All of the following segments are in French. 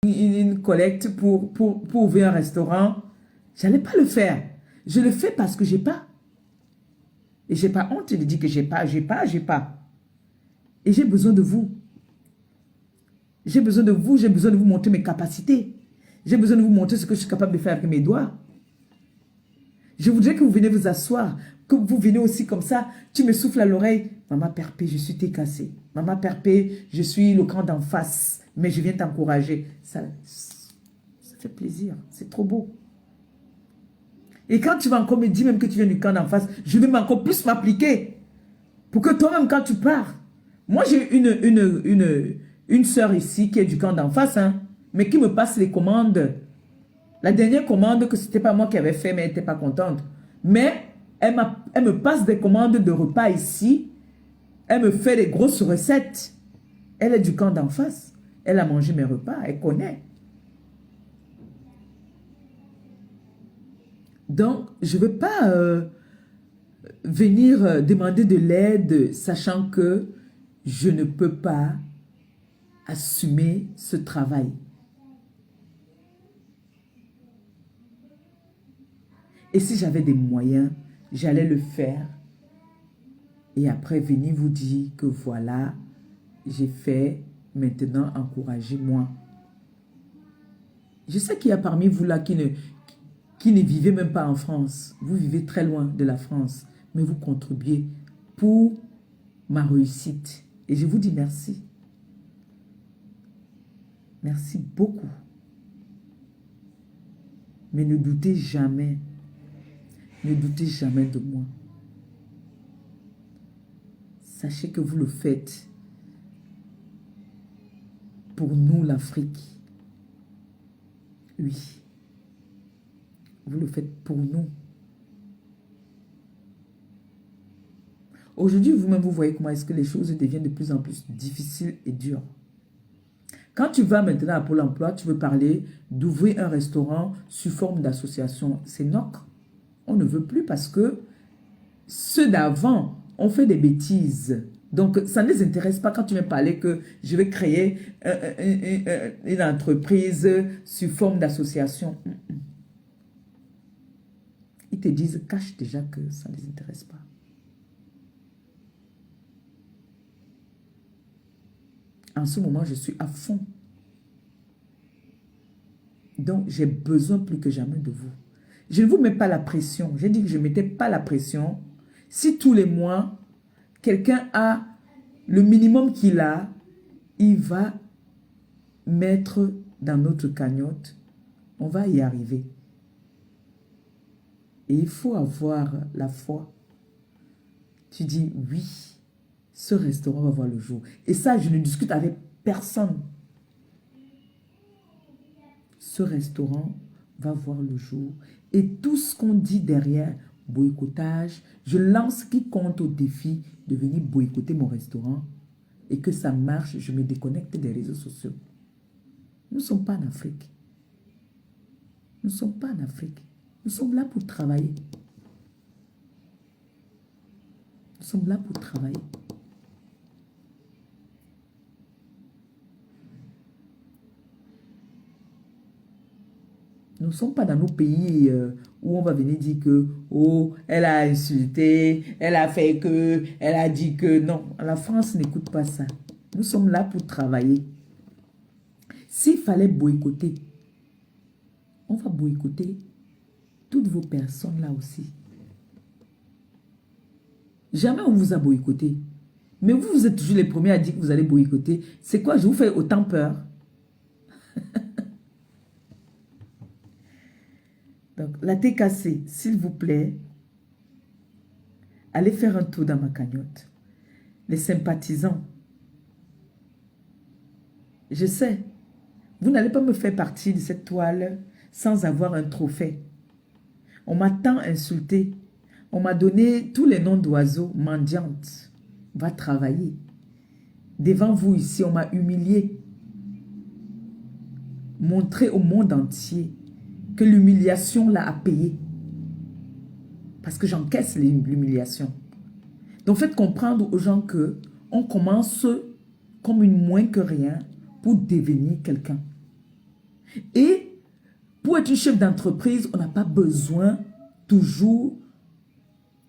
une collecte pour ouvrir un restaurant, j'allais pas le faire. Je le fais parce que j'ai pas. Et j'ai pas honte de dire que j'ai pas. Et j'ai besoin de vous. J'ai besoin de vous, j'ai besoin de vous montrer mes capacités. J'ai besoin de vous montrer ce que je suis capable de faire avec mes doigts. Je voudrais que vous venez vous asseoir, que vous venez aussi comme ça, tu me souffles à l'oreille. Maman Perpé, je suis cassée. Maman Perpé, je suis le camp d'en face, mais je viens t'encourager. Ça fait plaisir, c'est trop beau. Et quand tu vas encore me dire même que tu viens du camp d'en face, je vais encore plus m'appliquer. Pour que toi-même, quand tu pars, moi j'ai une sœur ici qui est du camp d'en face, hein, mais qui me passe les commandes. La dernière commande, que ce n'était pas moi qui avais fait, mais elle n'était pas contente. Mais elle me passe des commandes de repas ici. Elle me fait des grosses recettes. Elle est du camp d'en face. Elle a mangé mes repas, elle connaît. Donc, je ne veux pas venir demander de l'aide, sachant que je ne peux pas assumer ce travail. Et si j'avais des moyens, j'allais le faire. Et après, venir vous dire que voilà, j'ai fait, maintenant, encouragez-moi. Je sais qu'il y a parmi vous là qui ne vivez même pas en France. Vous vivez très loin de la France, mais vous contribuez pour ma réussite. Et je vous dis merci. Merci beaucoup. Mais ne doutez jamais. Ne doutez jamais de moi. Sachez que vous le faites pour nous, l'Afrique. Oui. Vous le faites pour nous. Aujourd'hui, vous-même, vous voyez comment est-ce que les choses deviennent de plus en plus difficiles et dures. Quand tu vas maintenant à Pôle emploi, tu veux parler d'ouvrir un restaurant sous forme d'association. C'est nocre. On ne veut plus parce que ceux d'avant ont fait des bêtises. Donc, ça ne les intéresse pas quand tu viens parler que je vais créer une entreprise sous forme d'association. Ils te disent, cache déjà que ça ne les intéresse pas. En ce moment, je suis à fond. Donc, j'ai besoin plus que jamais de vous. Je ne vous mets pas la pression. J'ai dit que je ne mettais pas la pression. Si tous les mois, quelqu'un a le minimum qu'il a, il va mettre dans notre cagnotte. On va y arriver. Et il faut avoir la foi. Tu dis, oui, ce restaurant va voir le jour. Et ça, je ne discute avec personne. Ce restaurant va voir le jour. Et tout ce qu'on dit derrière, boycottage, je lance quiconque au défi de venir boycotter mon restaurant et que ça marche, je me déconnecte des réseaux sociaux. Nous ne sommes pas en Afrique. Nous ne sommes pas en Afrique. Nous sommes là pour travailler. Nous sommes là pour travailler. Nous ne sommes pas dans nos pays où on va venir dire que, oh, elle a insulté, elle a fait que, elle a dit que. Non, la France n'écoute pas ça. Nous sommes là pour travailler. S'il fallait boycotter, on va boycotter toutes vos personnes là aussi. Jamais on vous a boycotté. Mais vous, vous êtes toujours les premiers à dire que vous allez boycotter. C'est quoi? Je vous fais autant peur. Donc, la TKC, s'il vous plaît, allez faire un tour dans ma cagnotte. Les sympathisants. Je sais, vous n'allez pas me faire partie de cette toile sans avoir un trophée. On m'a tant insulté. On m'a donné tous les noms d'oiseaux. Mendiante, va travailler. Devant vous ici, on m'a humilié. Montré au monde entier que l'humiliation l'a à payer. Parce que j'encaisse l'humiliation. Donc faites comprendre aux gens que on commence comme une moins que rien pour devenir quelqu'un. Et pour être une chef d'entreprise, on n'a pas besoin toujours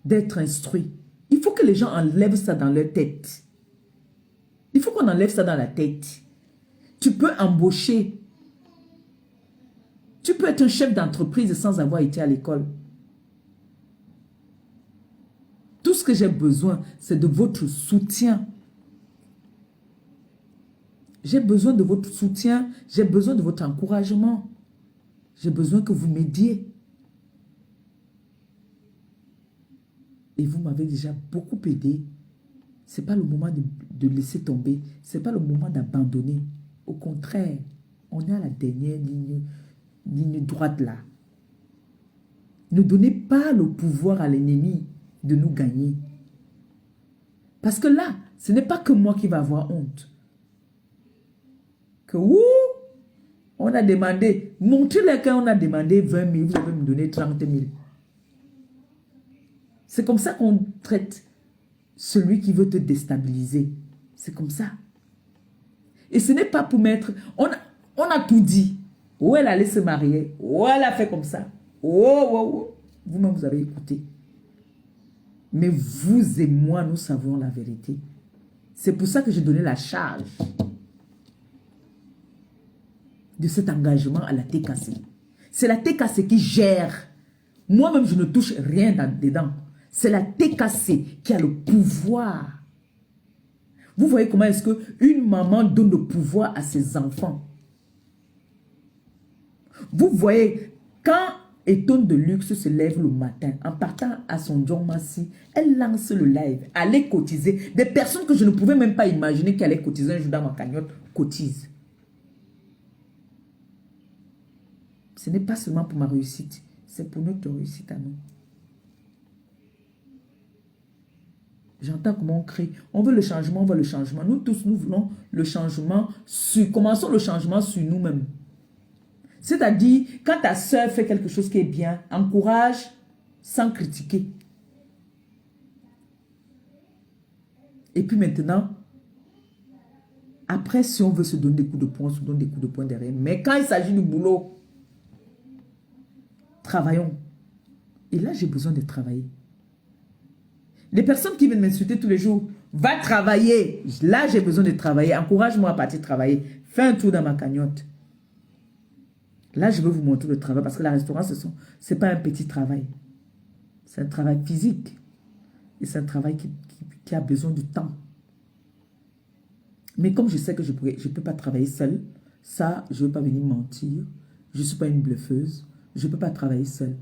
d'être instruit. Il faut que les gens enlèvent ça dans leur tête. Il faut qu'on enlève ça dans la tête. Tu peux embaucher. Tu peux être un chef d'entreprise sans avoir été à l'école. Tout ce que j'ai besoin, c'est de votre soutien. J'ai besoin de votre soutien. J'ai besoin de votre encouragement. J'ai besoin que vous m'aidiez. Et vous m'avez déjà beaucoup aidé. Ce n'est pas le moment de laisser tomber. Ce n'est pas le moment d'abandonner. Au contraire, on est à la dernière ligne droite là. Ne donnez pas le pouvoir à l'ennemi de nous gagner. Parce que là, ce n'est pas que moi qui va avoir honte. Que on a demandé, montrez-les quand on a demandé 20 000, vous allez me donner 30 000. C'est comme ça qu'on traite celui qui veut te déstabiliser. C'est comme ça. Et ce n'est pas pour mettre... On a tout dit. Oh, elle allait se marier. Oh, elle a fait comme ça. Oh. Vous-même, vous avez écouté. Mais vous et moi, nous savons la vérité. C'est pour ça que j'ai donné la charge de cet engagement à la TKC. C'est la TKC qui gère. Moi-même, je ne touche rien dedans. C'est la TKC qui a le pouvoir. Vous voyez comment est-ce qu'une maman donne le pouvoir à ses enfants. Vous voyez, quand Etonne de Luxe se lève le matin, en partant à son John Massy, elle lance le live, allait cotiser. Des personnes que je ne pouvais même pas imaginer qu'elle allait cotiser un jour dans ma cagnotte, cotisent. Ce n'est pas seulement pour ma réussite, c'est pour notre réussite à nous. J'entends comment on crie. On veut le changement, on veut le changement. Nous tous, nous voulons le changement. Commençons le changement sur nous-mêmes. C'est-à-dire, quand ta soeur fait quelque chose qui est bien, encourage sans critiquer. Et puis maintenant, après, si on veut se donner des coups de poing, on se donne des coups de poing derrière. Mais quand il s'agit du boulot, travaillons. Et là, j'ai besoin de travailler. Les personnes qui viennent m'insulter tous les jours, va travailler. Là, j'ai besoin de travailler. Encourage-moi à partir travailler. Fais un tour dans ma cagnotte. Là, je veux vous montrer le travail parce que la restauration, ce n'est pas un petit travail. C'est un travail physique. Et c'est un travail qui a besoin du temps. Mais comme je sais que je ne peux pas travailler seule, ça, je ne veux pas venir mentir. Je ne suis pas une bluffeuse. Je ne peux pas travailler seule.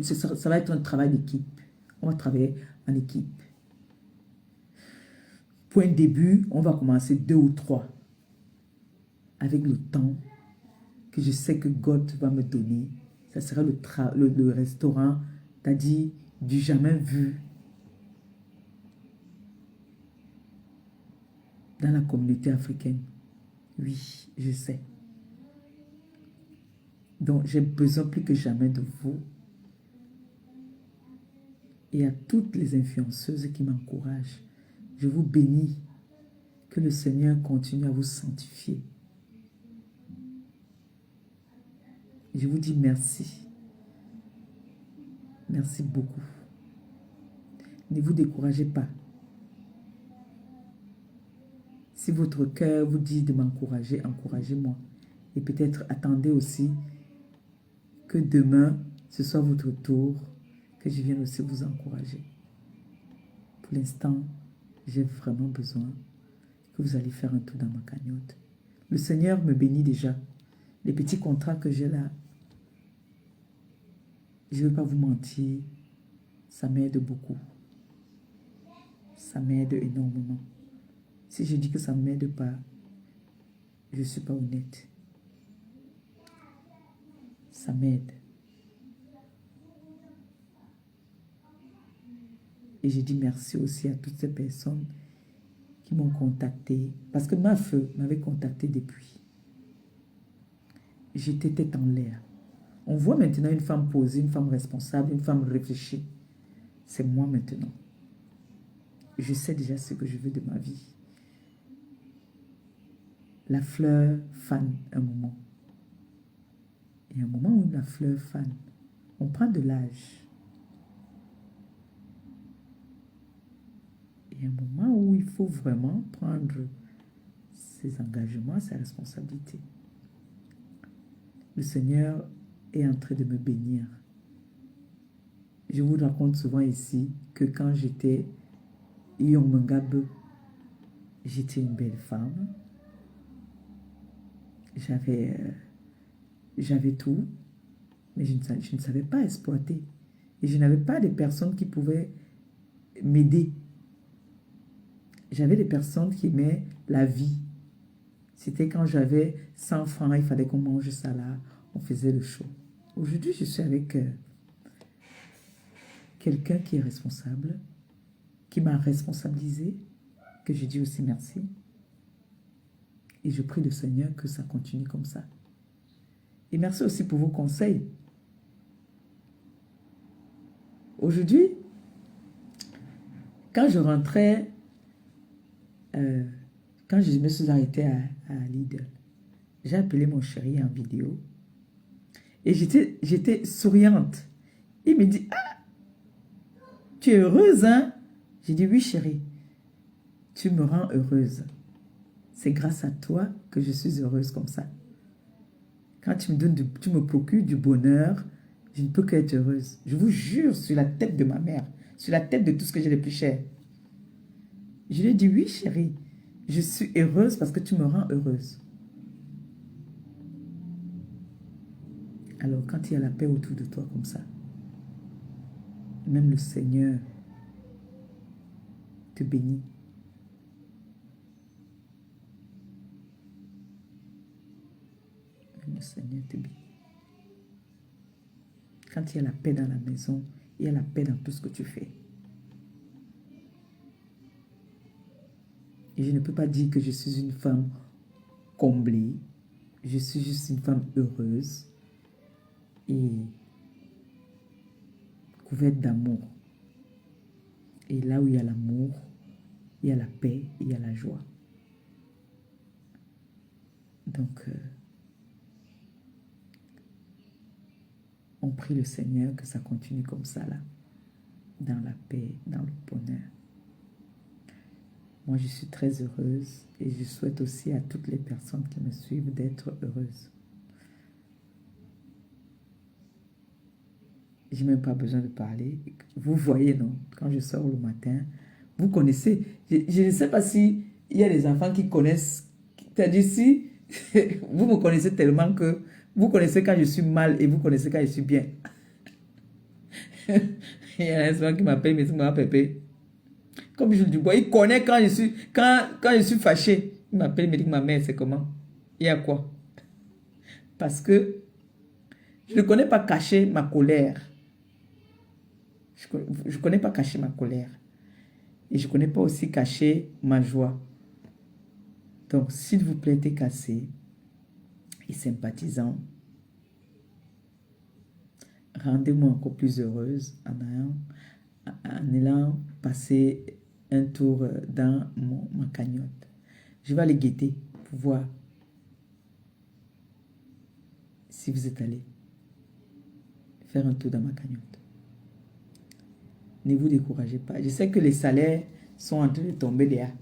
Ça va être un travail d'équipe. On va travailler en équipe. Pour un début, on va commencer 2 ou 3. Avec le temps que je sais que God va me donner. Ça sera le restaurant, c'est-à-dire du jamais vu dans la communauté africaine. Oui, je sais. Donc, j'ai besoin plus que jamais de vous. Et à toutes les influenceuses qui m'encouragent, je vous bénis. Que le Seigneur continue à vous sanctifier. Je vous dis merci. Merci beaucoup. Ne vous découragez pas. Si votre cœur vous dit de m'encourager, encouragez-moi. Et peut-être attendez aussi que demain, ce soit votre tour, que je vienne aussi vous encourager. Pour l'instant, j'ai vraiment besoin que vous allez faire un tour dans ma cagnotte. Le Seigneur me bénit déjà. Les petits contrats que j'ai là, je ne vais pas vous mentir, ça m'aide beaucoup. Ça m'aide énormément. Si je dis que ça ne m'aide pas, je ne suis pas honnête. Ça m'aide. Et je dis merci aussi à toutes ces personnes qui m'ont contacté. Parce que ma feu m'avait contacté depuis. J'étais tête en l'air. On voit maintenant une femme posée, une femme responsable, une femme réfléchie. C'est moi maintenant. Je sais déjà ce que je veux de ma vie. La fleur fane un moment. Il y a un moment où la fleur fane. On prend de l'âge. Il y a un moment où il faut vraiment prendre ses engagements, ses responsabilités. Le Seigneur est en train de me bénir. Je vous raconte souvent ici que quand j'étais Yongmengabe, j'étais une belle femme. J'avais tout, mais je ne savais pas exploiter. Et je n'avais pas de personnes qui pouvaient m'aider. J'avais des personnes qui aimaient la vie. C'était quand j'avais 100 francs, il fallait qu'on mange ça là, on faisait le show. Aujourd'hui, je suis avec quelqu'un qui est responsable, qui m'a responsabilisé, que je dis aussi merci. Et je prie le Seigneur que ça continue comme ça. Et merci aussi pour vos conseils. Aujourd'hui, quand je rentrais, quand je me suis arrêtée à Lidl, j'ai appelé mon chéri en vidéo et j'étais souriante. Il me dit, ah, tu es heureuse, hein? J'ai dit, oui chéri, tu me rends heureuse. C'est grâce à toi que je suis heureuse comme ça. Quand tu me procures du bonheur, je ne peux qu'être heureuse. Je vous jure sur la tête de ma mère, sur la tête de tout ce que j'ai de plus cher. Je lui ai dit, oui chérie, je suis heureuse parce que tu me rends heureuse. Alors quand il y a la paix autour de toi comme ça, même le Seigneur te bénit. Même le Seigneur te bénit. Quand il y a la paix dans la maison, il y a la paix dans tout ce que tu fais. Et je ne peux pas dire que je suis une femme comblée. Je suis juste une femme heureuse et couverte d'amour. Et là où il y a l'amour, il y a la paix, il y a la joie. Donc, on prie le Seigneur que ça continue comme ça là, dans la paix, dans le bonheur. Moi, je suis très heureuse et je souhaite aussi à toutes les personnes qui me suivent d'être heureuses. Je n'ai même pas besoin de parler. Vous voyez, non? Quand je sors le matin, vous connaissez. Je ne sais pas si il y a des enfants qui connaissent. C'est-à-dire si vous me connaissez tellement que vous connaissez quand je suis mal et vous connaissez quand je suis bien. Il y a un enfant qui m'appelle, mais moi, Pépé. Comme je le dis, il connaît quand je suis fâché. Il m'appelle, il me dit que ma mère, c'est comment? Il y a quoi? Parce que je ne connais pas cacher ma colère. Je ne connais pas cacher ma colère. Et je ne connais pas aussi cacher ma joie. Donc, s'il vous plaît, t'es cassé et sympathisant, rendez-moi encore plus heureuse en allant passer un tour dans ma cagnotte. Je vais aller guetter pour voir si vous êtes allé faire un tour dans ma cagnotte. Ne vous découragez pas. Je sais que les salaires sont en train de tomber derrière.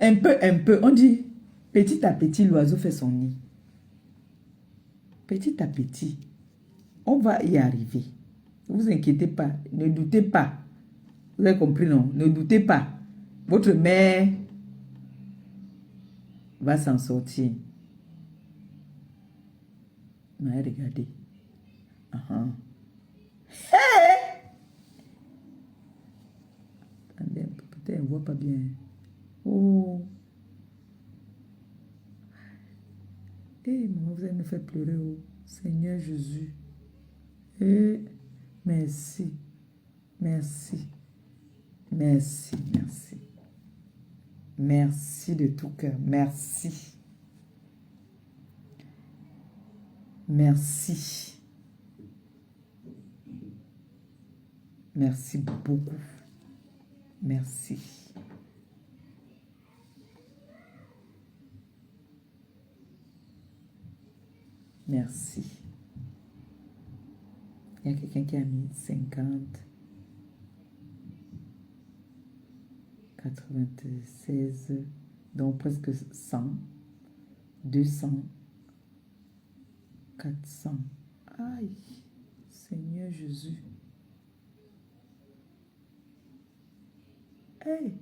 Un peu. On dit, petit à petit, l'oiseau fait son nid. Petit à petit, on va y arriver. Ne vous inquiétez pas. Ne doutez pas. Vous avez compris, non? Ne doutez pas. Votre mère va s'en sortir. Mais regardez. Hey! Attendez, peut-être on ne voit pas bien. Oh. Eh, maman, vous allez me faire pleurer. Oh. Seigneur Jésus. Eh, merci. Merci. Merci, merci. Merci de tout cœur. Merci. Merci. Merci beaucoup. Merci. Merci. Il y a quelqu'un qui a mis 50, 96, donc presque 100, 200, 400. Aïe, Seigneur Jésus. Hey.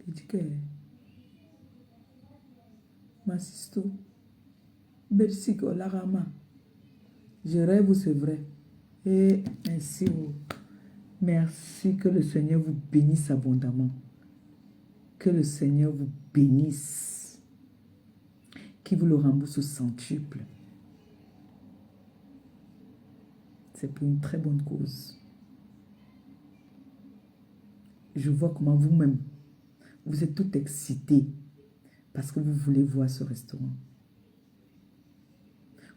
Il dit que ma sister, merci que la rama. Je rêve, c'est vrai. Et merci. Merci que le Seigneur vous bénisse abondamment. Que le Seigneur vous bénisse. Qu'il vous le rembourse au centuple. C'est pour une très bonne cause. Je vois comment vous-même, vous êtes tout excité parce que vous voulez voir ce restaurant.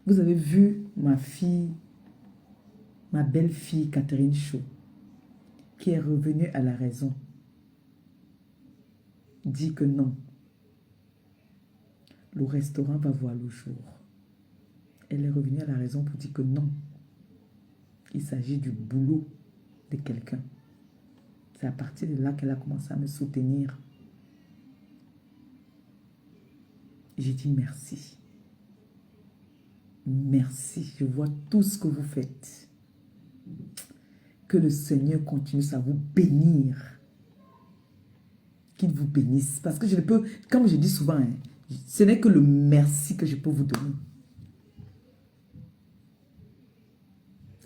Vous avez vu ma fille, ma belle-fille Catherine Chaud, qui est revenue à la raison, dit que non, le restaurant va voir le jour. Elle est revenue à la raison pour dire que non, il s'agit du boulot de quelqu'un. C'est à partir de là qu'elle a commencé à me soutenir. J'ai dit merci. Merci, je vois tout ce que vous faites. Que le Seigneur continue à vous bénir. Qu'il vous bénisse. Parce que je ne peux, comme je dis souvent, hein, ce n'est que le merci que je peux vous donner.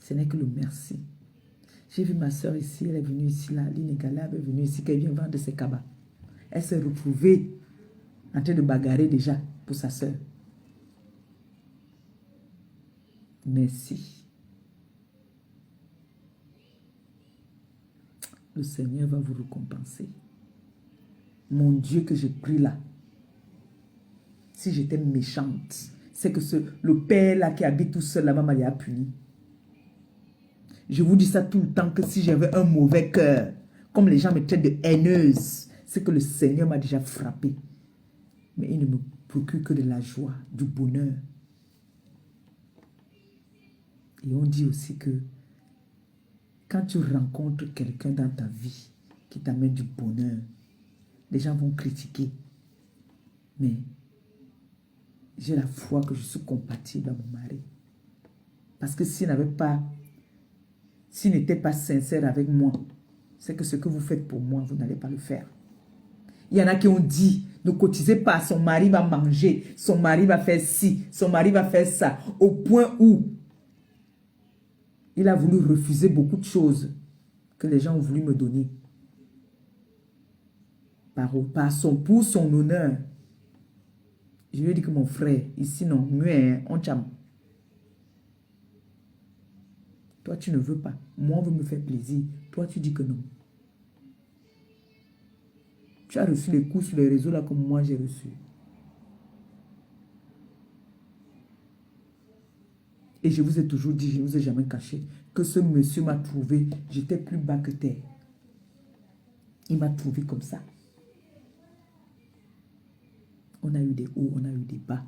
Ce n'est que le merci. J'ai vu ma soeur ici, elle est venue ici, là, l'Inégala, elle est venue ici, qu'elle vient vendre ses cabas. Elle s'est retrouvée en train de bagarrer déjà pour sa soeur. Merci. Le Seigneur va vous récompenser. Mon Dieu que j'ai pris là, si j'étais méchante, c'est que le père là qui habite tout seul là-bas m'a puni. Je vous dis ça tout le temps que si j'avais un mauvais cœur, comme les gens me traitent de haineuse, c'est que le Seigneur m'a déjà frappé. Mais il ne me procure que de la joie, du bonheur. Et on dit aussi que quand tu rencontres quelqu'un dans ta vie qui t'amène du bonheur, les gens vont critiquer. Mais j'ai la foi que je suis compatible à mon mari. Parce que s'il n'était pas sincère avec moi, c'est que ce que vous faites pour moi, vous n'allez pas le faire. Il y en a qui ont dit, ne cotisez pas, son mari va manger, son mari va faire ci, son mari va faire ça, au point où il a voulu refuser beaucoup de choses que les gens ont voulu me donner. Pour son honneur. Je lui ai dit que mon frère, ici non, muet, on chame. Toi, tu ne veux pas. Moi, on veut me faire plaisir. Toi, tu dis que non. Tu as reçu les coups sur les réseaux là comme moi j'ai reçu. Et je vous ai toujours dit, je ne vous ai jamais caché, que ce monsieur m'a trouvé, j'étais plus bas que terre. Il m'a trouvé comme ça. On a eu des hauts, on a eu des bas.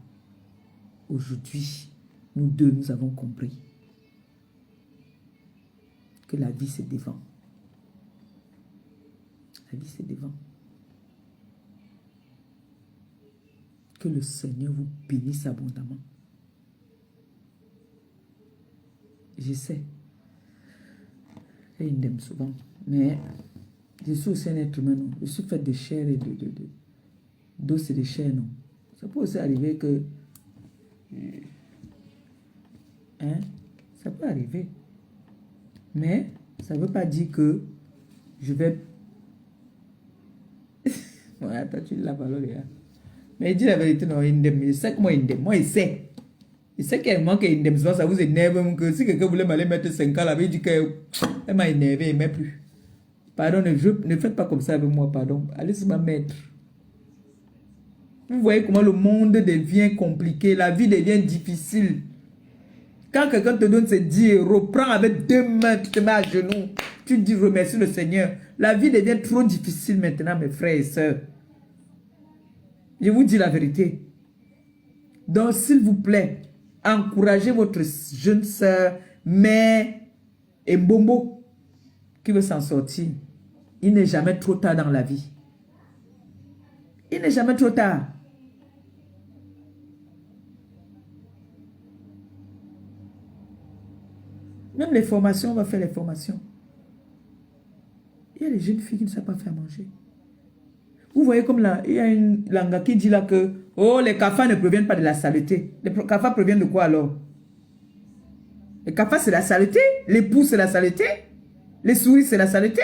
Aujourd'hui, nous deux, nous avons compris que la vie, c'est devant. La vie, c'est devant. Que le Seigneur vous bénisse abondamment. Je sais. Il m'aime souvent. Mais je suis aussi un être humain. Non? Je suis fait de chair et d'os et de chair. Non? Ça peut aussi arriver que... Hein? Ça peut arriver. Mais ça ne veut pas dire que je vais... Ouais, attends, tu dis la parole, là. Mais il dit la vérité, non, je sais que moi, moi, il sait. Il sait qu'il manque d'indemnisation, ça vous énerve. Que si quelqu'un voulait m'aller mettre 5 ans, là, il dit qu'elle m'a énervé, il ne met plus. Pardon, ne faites pas comme ça avec moi, pardon. Allez sur ma maître. Vous voyez comment le monde devient compliqué, la vie devient difficile. Quand quelqu'un te donne ses 10 €, prends avec 2 mains, tu te mets à genoux. Tu dis remercie le Seigneur. La vie devient trop difficile maintenant, mes frères et sœurs. Je vous dis la vérité. Donc, s'il vous plaît, encouragez votre jeune sœur, mère et Mbombo qui veut s'en sortir. Il n'est jamais trop tard dans la vie. Il n'est jamais trop tard. Même les formations, on va faire les formations. Il y a des jeunes filles qui ne savent pas faire manger. Vous voyez comme là, il y a une langa qui dit là que oh, les cafards ne proviennent pas de la saleté. Les cafards proviennent de quoi alors? Les cafards c'est la saleté, les poux c'est la saleté, les souris c'est la saleté.